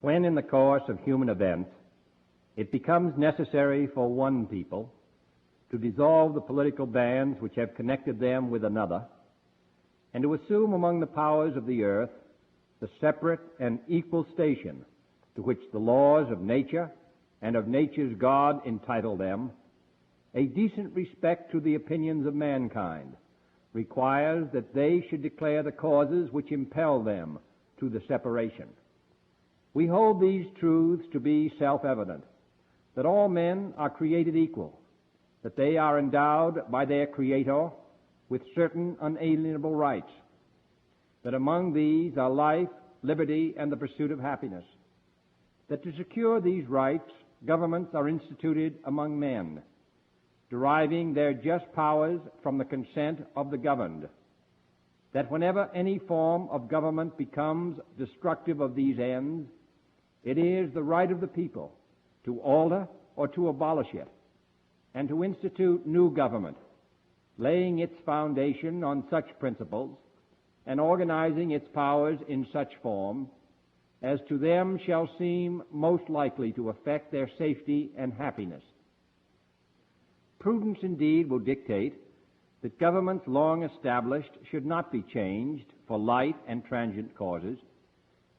When in the course of human events it becomes necessary for one people to dissolve the political bands which have connected them with another, and to assume among the powers of the earth the separate and equal station to which the laws of nature and of nature's God entitle them, a decent respect to the opinions of mankind requires that they should declare the causes which impel them to the separation. We hold these truths to be self-evident, that all men are created equal, that they are endowed by their Creator with certain unalienable rights, that among these are life, liberty, and the pursuit of happiness, that to secure these rights, governments are instituted among men, deriving their just powers from the consent of the governed, that whenever any form of government becomes destructive of these ends, it is the right of the people to alter or to abolish it, and to institute new government, laying its foundation on such principles and organizing its powers in such form as to them shall seem most likely to affect their safety and happiness. Prudence indeed will dictate that governments long established should not be changed for light and transient causes,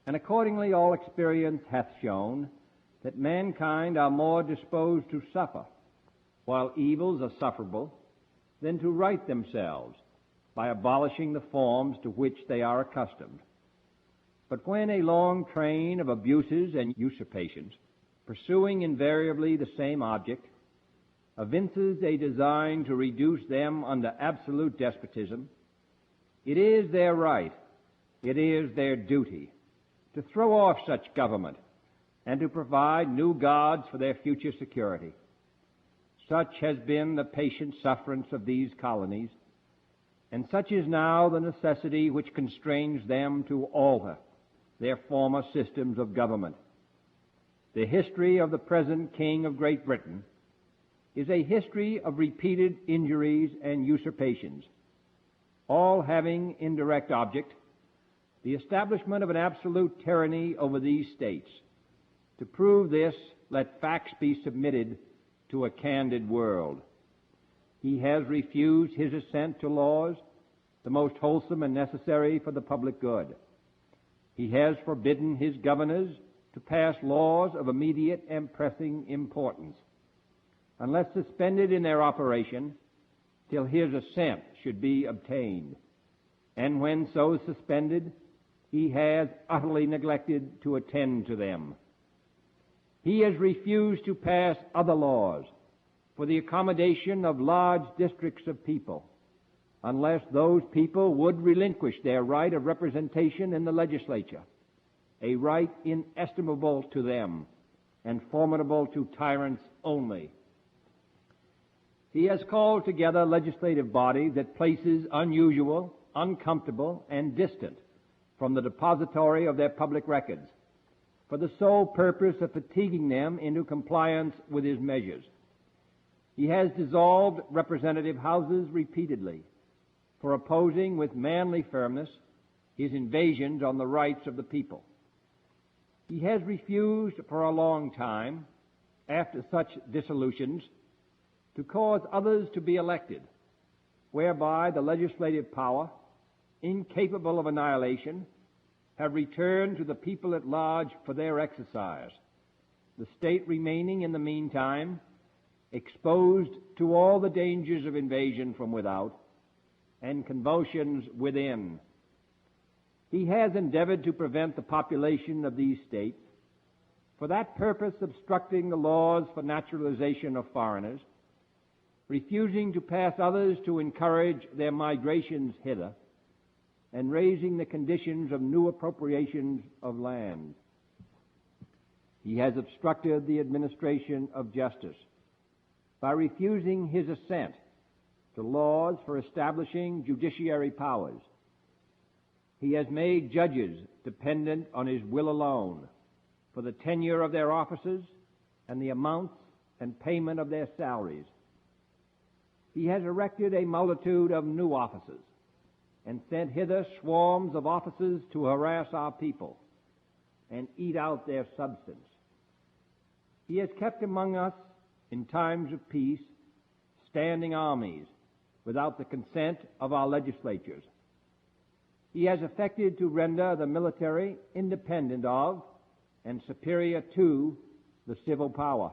and accordingly all experience hath shown that mankind are more disposed to suffer, while evils are sufferable, than to right themselves by abolishing the forms to which they are accustomed. But when a long train of abuses and usurpations, pursuing invariably the same object, evinces a design to reduce them under absolute despotism, it is their right, it is their duty, to throw off such government and to provide new gods for their future security. Such has been the patient sufferance of these colonies, and such is now the necessity which constrains them to alter their former systems of government. The history of the present King of Great Britain is a history of repeated injuries and usurpations, all having in direct object the establishment of an absolute tyranny over these states. To prove this, let facts be submitted to a candid world. He has refused his assent to laws, the most wholesome and necessary for the public good. He has forbidden his governors to pass laws of immediate and pressing importance, unless suspended in their operation till his assent should be obtained. And when so suspended, he has utterly neglected to attend to them. He has refused to pass other laws for the accommodation of large districts of people, unless those people would relinquish their right of representation in the legislature, a right inestimable to them and formidable to tyrants only. He has called together legislative bodies at places unusual, uncomfortable, and distant from the depository of their public records, for the sole purpose of fatiguing them into compliance with his measures. He has dissolved representative houses repeatedly for opposing with manly firmness his invasions on the rights of the people. He has refused for a long time, after such dissolutions, to cause others to be elected, whereby the legislative power, incapable of annihilation, have returned to the people at large for their exercise, the state remaining in the meantime exposed to all the dangers of invasion from without and convulsions within. He has endeavored to prevent the population of these states, for that purpose obstructing the laws for naturalization of foreigners, refusing to pass others to encourage their migrations hither, and raising the conditions of new appropriations of land. He has obstructed the administration of justice by refusing his assent to laws for establishing judiciary powers. He has made judges dependent on his will alone for the tenure of their offices and the amounts and payment of their salaries. He has erected a multitude of new offices and sent hither swarms of officers to harass our people, and eat out their substance. He has kept among us, in times of peace, standing armies without the consent of our legislatures. He has effected to render the military independent of and superior to the civil power.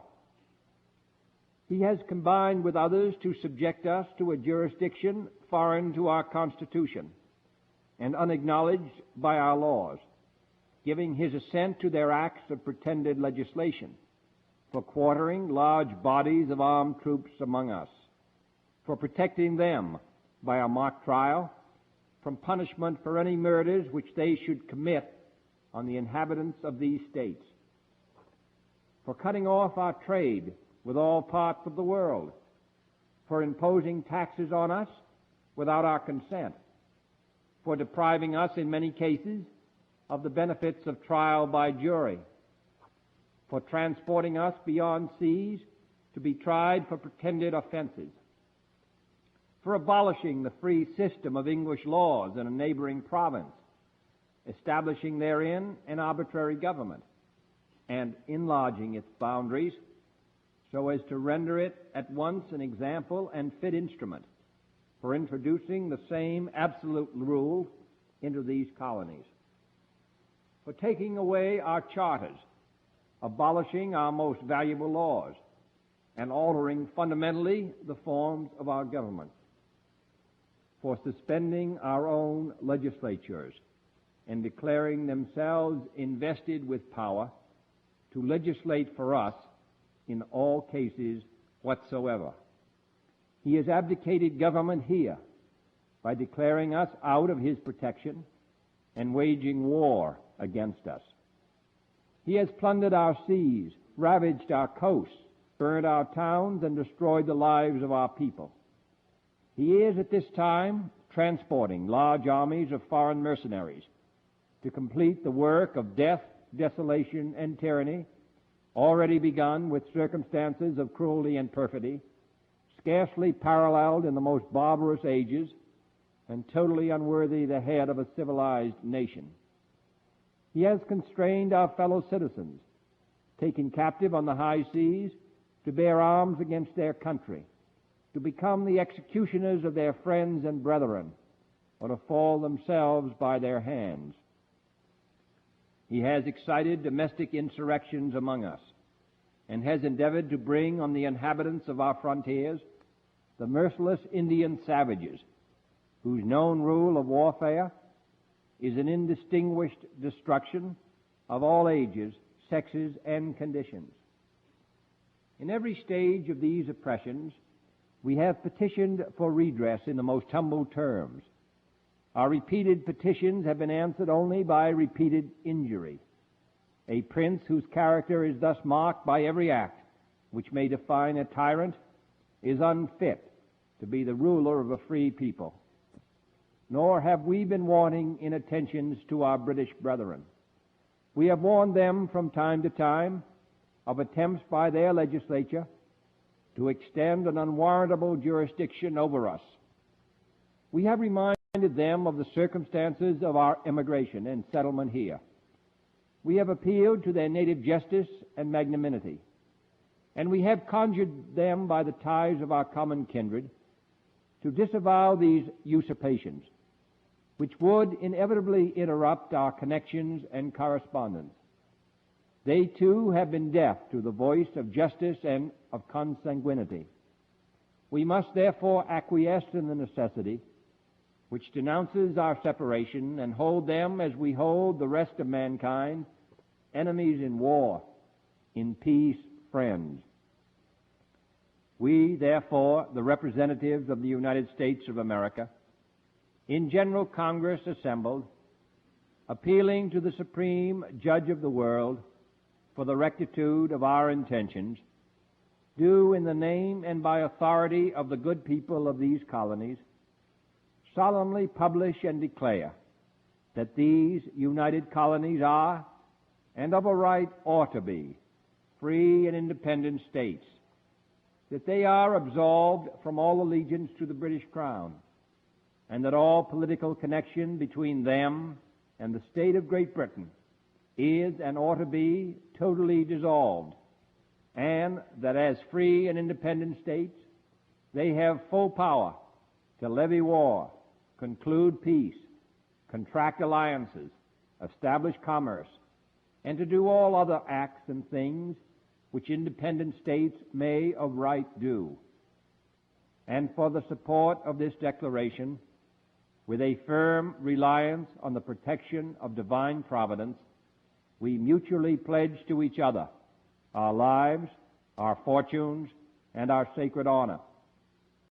He has combined with others to subject us to a jurisdiction foreign to our Constitution and unacknowledged by our laws, giving his assent to their acts of pretended legislation, for quartering large bodies of armed troops among us, for protecting them by a mock trial from punishment for any murders which they should commit on the inhabitants of these states, for cutting off our trade with all parts of the world, for imposing taxes on us without our consent, for depriving us in many cases of the benefits of trial by jury, for transporting us beyond seas to be tried for pretended offenses, for abolishing the free system of English laws in a neighboring province, establishing therein an arbitrary government, and enlarging its boundaries so as to render it at once an example and fit instrument for introducing the same absolute rule into these colonies, for taking away our charters, abolishing our most valuable laws, and altering fundamentally the forms of our government, for suspending our own legislatures and declaring themselves invested with power to legislate for us in all cases whatsoever. He has abdicated government here by declaring us out of his protection and waging war against us. He has plundered our seas, ravaged our coasts, burned our towns, and destroyed the lives of our people. He is at this time transporting large armies of foreign mercenaries to complete the work of death, desolation, and tyranny, already begun with circumstances of cruelty and perfidy, scarcely paralleled in the most barbarous ages, and totally unworthy the head of a civilized nation. He has constrained our fellow citizens, taken captive on the high seas, to bear arms against their country, to become the executioners of their friends and brethren, or to fall themselves by their hands. He has excited domestic insurrections among us, and has endeavored to bring on the inhabitants of our frontiers the merciless Indian savages, whose known rule of warfare is an indistinguished destruction of all ages, sexes, and conditions. In every stage of these oppressions, we have petitioned for redress in the most humble terms. Our repeated petitions have been answered only by repeated injury. A prince whose character is thus marked by every act which may define a tyrant is unfit to be the ruler of a free people. Nor have we been wanting in attentions to our British brethren. We have warned them from time to time of attempts by their legislature to extend an unwarrantable jurisdiction over us. We have reminded them of the circumstances of our emigration and settlement here. We have appealed to their native justice and magnanimity, and we have conjured them by the ties of our common kindred to disavow these usurpations, which would inevitably interrupt our connections and correspondence. They, too, have been deaf to the voice of justice and of consanguinity. We must therefore acquiesce in the necessity which denounces our separation and hold them as we hold the rest of mankind, enemies in war, in peace, friends. We, therefore, the representatives of the United States of America, in General Congress assembled, appealing to the Supreme Judge of the world for the rectitude of our intentions, do in the name and by authority of the good people of these colonies solemnly publish and declare that these united colonies are, and of a right ought to be, free and independent states, that they are absolved from all allegiance to the British Crown, and that all political connection between them and the state of Great Britain is and ought to be totally dissolved, and that as free and independent states, they have full power to levy war, conclude peace, contract alliances, establish commerce, and to do all other acts and things which independent states may of right do. And for the support of this declaration, with a firm reliance on the protection of divine providence, we mutually pledge to each other our lives, our fortunes, and our sacred honor.